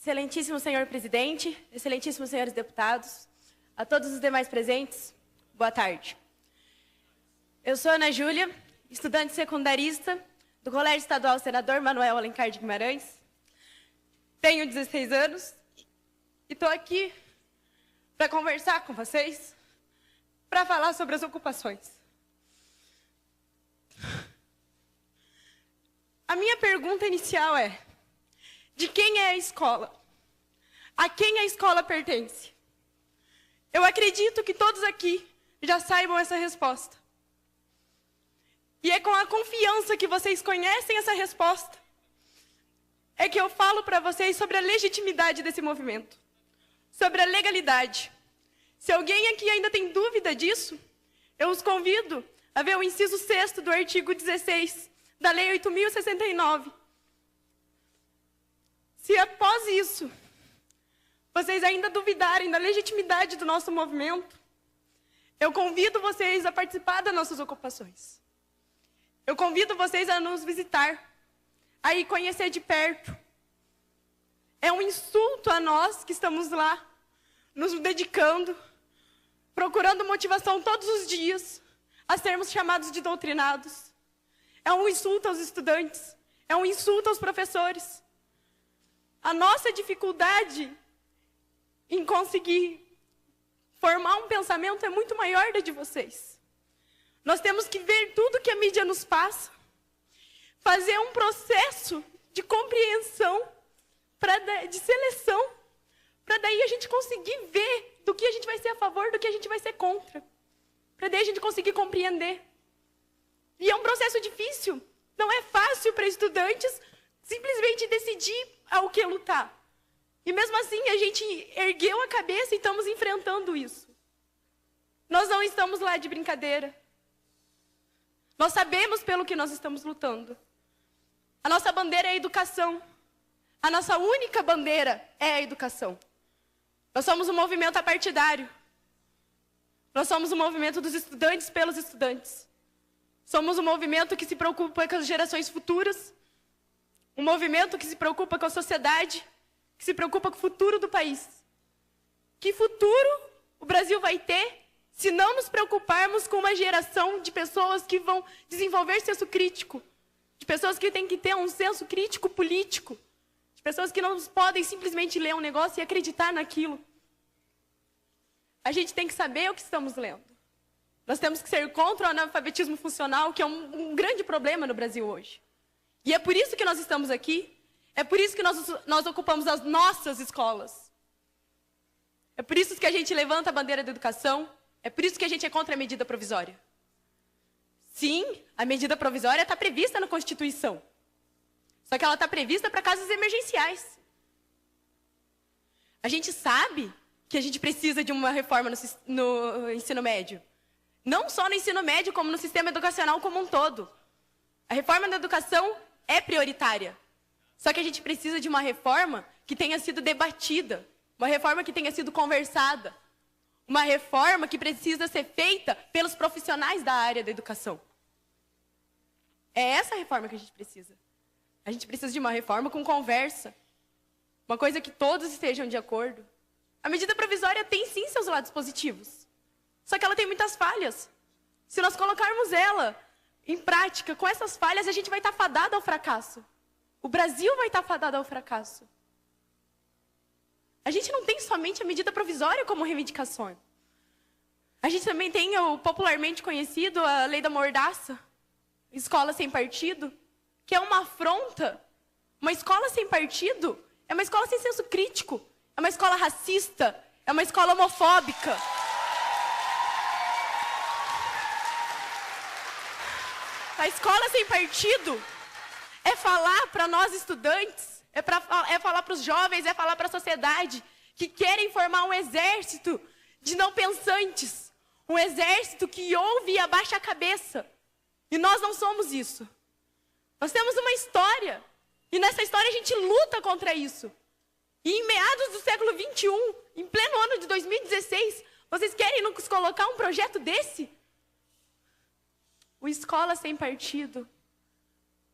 Excelentíssimo senhor presidente, excelentíssimos senhores deputados, a todos os demais presentes, boa tarde. Eu sou Ana Júlia, estudante secundarista do Colégio Estadual Senador Manuel Alencar de Guimarães. Tenho 16 anos e estou aqui para conversar com vocês, para falar sobre as ocupações. A minha pergunta inicial é: de quem é a escola? A quem a escola pertence? Eu acredito que todos aqui já saibam essa resposta. E é com a confiança que vocês conhecem essa resposta é que eu falo para vocês sobre a legitimidade desse movimento, sobre a legalidade. Se alguém aqui ainda tem dúvida disso, eu os convido a ver o inciso 6º do artigo 16 da Lei 8.069. Se após isso, vocês ainda duvidarem da legitimidade do nosso movimento, eu convido vocês a participar das nossas ocupações. Eu convido vocês a nos visitar, a ir conhecer de perto. É um insulto a nós que estamos lá, nos dedicando, procurando motivação todos os dias, a sermos chamados de doutrinados. É um insulto aos estudantes, é um insulto aos professores. A nossa dificuldade em conseguir formar um pensamento é muito maior da de vocês. Nós temos que ver tudo que a mídia nos passa, fazer um processo de compreensão, de seleção, para daí a gente conseguir ver do que a gente vai ser a favor, do que a gente vai ser contra, para daí a gente conseguir compreender. E é um processo difícil, não é fácil para estudantes simplesmente decidir ao que lutar. E mesmo assim, a gente ergueu a cabeça e estamos enfrentando isso. Nós não estamos lá de brincadeira. Nós sabemos pelo que nós estamos lutando. A nossa bandeira é a educação. A nossa única bandeira é a educação. Nós somos um movimento apartidário. Nós somos um movimento dos estudantes pelos estudantes. Somos um movimento que se preocupa com as gerações futuras. Um movimento que se preocupa com a sociedade, que se preocupa com o futuro do país. Que futuro o Brasil vai ter se não nos preocuparmos com uma geração de pessoas que vão desenvolver senso crítico, de pessoas que têm que ter um senso crítico político, de pessoas que não podem simplesmente ler um negócio e acreditar naquilo. A gente tem que saber o que estamos lendo. Nós temos que ser contra o analfabetismo funcional, que é um grande problema no Brasil hoje. E é por isso que nós estamos aqui, é por isso que nós ocupamos as nossas escolas. É por isso que a gente levanta a bandeira da educação, é por isso que a gente é contra a medida provisória. Sim, a medida provisória está prevista na Constituição. Só que ela está prevista para casos emergenciais. A gente sabe que a gente precisa de uma reforma no ensino médio. Não só no ensino médio, como no sistema educacional como um todo. A reforma da educação é prioritária. Só que a gente precisa de uma reforma que tenha sido debatida, uma reforma que tenha sido conversada, uma reforma que precisa ser feita pelos profissionais da área da educação. É essa reforma que a gente precisa. A gente precisa de uma reforma com conversa, uma coisa que todos estejam de acordo. A medida provisória tem sim seus lados positivos, só que ela tem muitas falhas. Se nós colocarmos ela em prática, com essas falhas, a gente vai estar fadado ao fracasso. O Brasil vai estar fadado ao fracasso. A gente não tem somente a medida provisória como reivindicação. A gente também tem o popularmente conhecido, a lei da mordaça, escola sem partido, que é uma afronta. Uma escola sem partido é uma escola sem senso crítico, é uma escola racista, é uma escola homofóbica. A escola sem partido é falar para nós estudantes, é falar para os jovens, é falar para a sociedade que querem formar um exército de não pensantes, um exército que ouve e abaixa a cabeça. E nós não somos isso. Nós temos uma história, e nessa história a gente luta contra isso. E em meados do século XXI, em pleno ano de 2016, vocês querem nos colocar um projeto desse? O Escola Sem Partido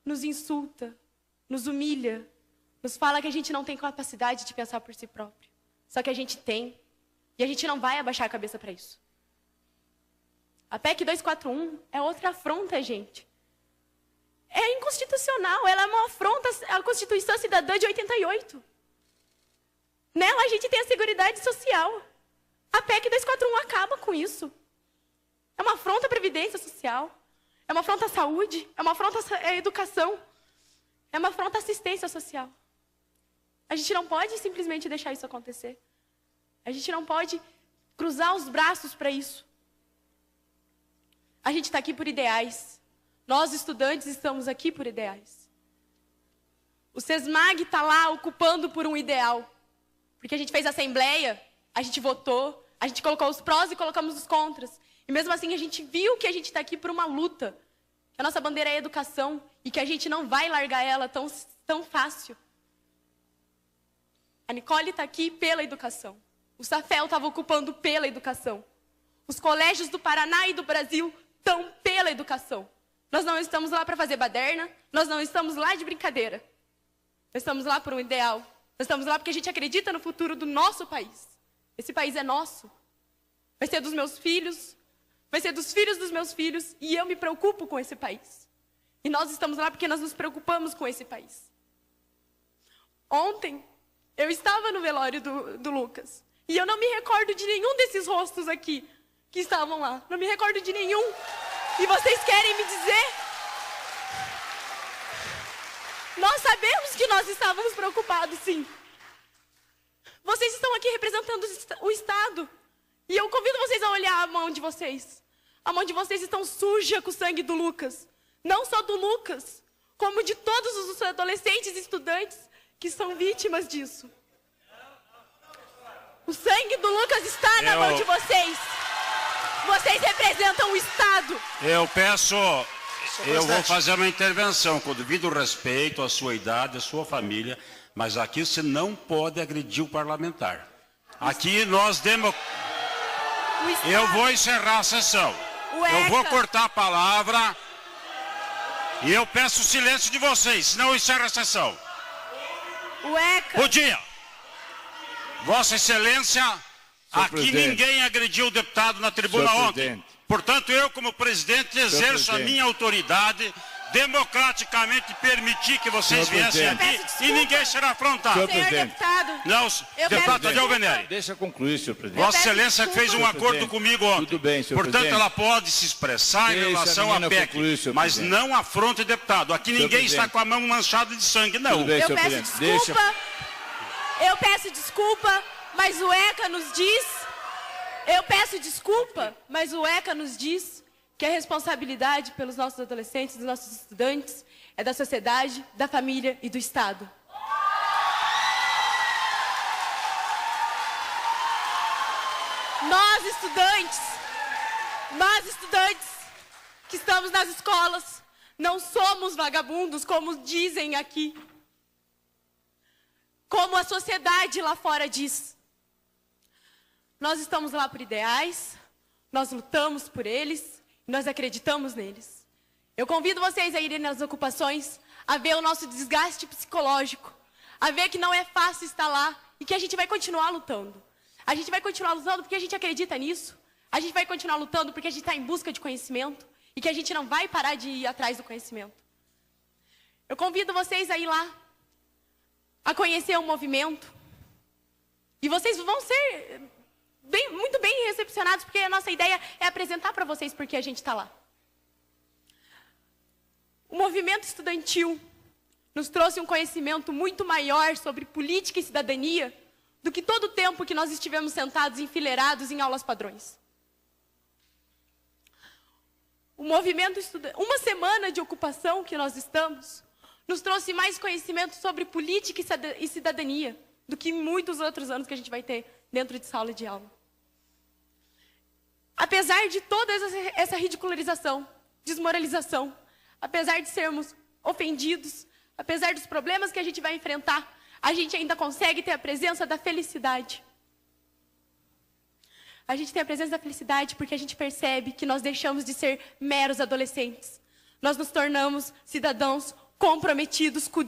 nos insulta, nos humilha, nos fala que a gente não tem capacidade de pensar por si próprio. Só que a gente tem. E a gente não vai abaixar a cabeça para isso. A PEC 241 é outra afronta, gente. É inconstitucional, ela é uma afronta à Constituição Cidadã de 88. Nela a gente tem a Seguridade Social. A PEC 241 acaba com isso. É uma afronta à Previdência Social. É uma afronta à saúde. É uma afronta à educação. É uma afronta à assistência social. A gente não pode simplesmente deixar isso acontecer. A gente não pode cruzar os braços para isso. A gente está aqui por ideais. Nós, estudantes, estamos aqui por ideais. O SESMAG está lá ocupando por um ideal. Porque a gente fez assembleia, a gente votou, a gente colocou os prós e colocamos os contras. E mesmo assim a gente viu que a gente está aqui por uma luta. Que a nossa bandeira é a educação e que a gente não vai largar ela tão fácil. A Nicole está aqui pela educação. O Safel estava ocupando pela educação. Os colégios do Paraná e do Brasil estão pela educação. Nós não estamos lá para fazer baderna, nós não estamos lá de brincadeira. Nós estamos lá por um ideal. Nós estamos lá porque a gente acredita no futuro do nosso país. Esse país é nosso. Vai ser dos meus filhos, vai ser dos filhos dos meus filhos, e eu me preocupo com esse país. E nós estamos lá porque nós nos preocupamos com esse país. Ontem, eu estava no velório do Lucas. E eu não me recordo de nenhum desses rostos aqui que estavam lá. Não me recordo de nenhum. E vocês querem me dizer? Nós sabemos que nós estávamos preocupados, sim. Vocês estão aqui representando o Estado. E eu convido vocês a olhar a mão de vocês. A mão de vocês está suja com o sangue do Lucas. Não só do Lucas, como de todos os adolescentes e estudantes que são vítimas disso. O sangue do Lucas está na mão de vocês. Vocês representam o Estado. Eu vou fazer uma intervenção com devido respeito à sua idade, à sua família, mas aqui você não pode agredir o parlamentar. Aqui nós Eu vou encerrar a sessão. Eu vou cortar a palavra e eu peço o silêncio de vocês, senão eu encerro a sessão. Bom dia. Vossa Excelência, aqui ninguém agrediu o deputado na tribuna ontem. Portanto, eu, como presidente, exerço a minha autoridade, democraticamente permitir que vocês viessem aqui e ninguém será afrontado. Senhor deputado. Não, deputado Tadeu Venere. Deixa concluir, senhor presidente. Vossa Excelência fez um acordo comigo ontem. Tudo bem, senhor Portanto, presidente. ela pode se expressar em relação à PEC, concluir, mas presidente. não afronte o deputado. Aqui ninguém está com a mão manchada de sangue, não. Tudo bem, Eu senhor peço presidente. desculpa. Eu peço desculpa, mas o ECA nos diz... Eu peço desculpa, mas o ECA nos diz que a responsabilidade pelos nossos adolescentes, dos nossos estudantes, é da sociedade, da família e do Estado. Nós estudantes que estamos nas escolas, não somos vagabundos, como dizem aqui. Como a sociedade lá fora diz. Nós estamos lá por ideais, nós lutamos por eles, nós acreditamos neles. Eu convido vocês a irem nas ocupações, a ver o nosso desgaste psicológico, a ver que não é fácil estar lá e que a gente vai continuar lutando. A gente vai continuar lutando porque a gente acredita nisso. A gente vai continuar lutando porque a gente está em busca de conhecimento e que a gente não vai parar de ir atrás do conhecimento. Eu convido vocês a ir lá, a conhecer o movimento. E vocês vão ser muito bem recepcionados, porque a nossa ideia é apresentar para vocês porque a gente está lá. O movimento estudantil nos trouxe um conhecimento muito maior sobre política e cidadania do que todo o tempo que nós estivemos sentados enfileirados em aulas padrões. O movimento uma semana de ocupação que nós estamos nos trouxe mais conhecimento sobre política e cidadania do que muitos outros anos que a gente vai ter dentro de sala de aula. Apesar de toda essa ridicularização, desmoralização, apesar de sermos ofendidos, apesar dos problemas que a gente vai enfrentar, a gente ainda consegue ter a presença da felicidade. A gente tem a presença da felicidade porque a gente percebe que nós deixamos de ser meros adolescentes. Nós nos tornamos cidadãos comprometidos com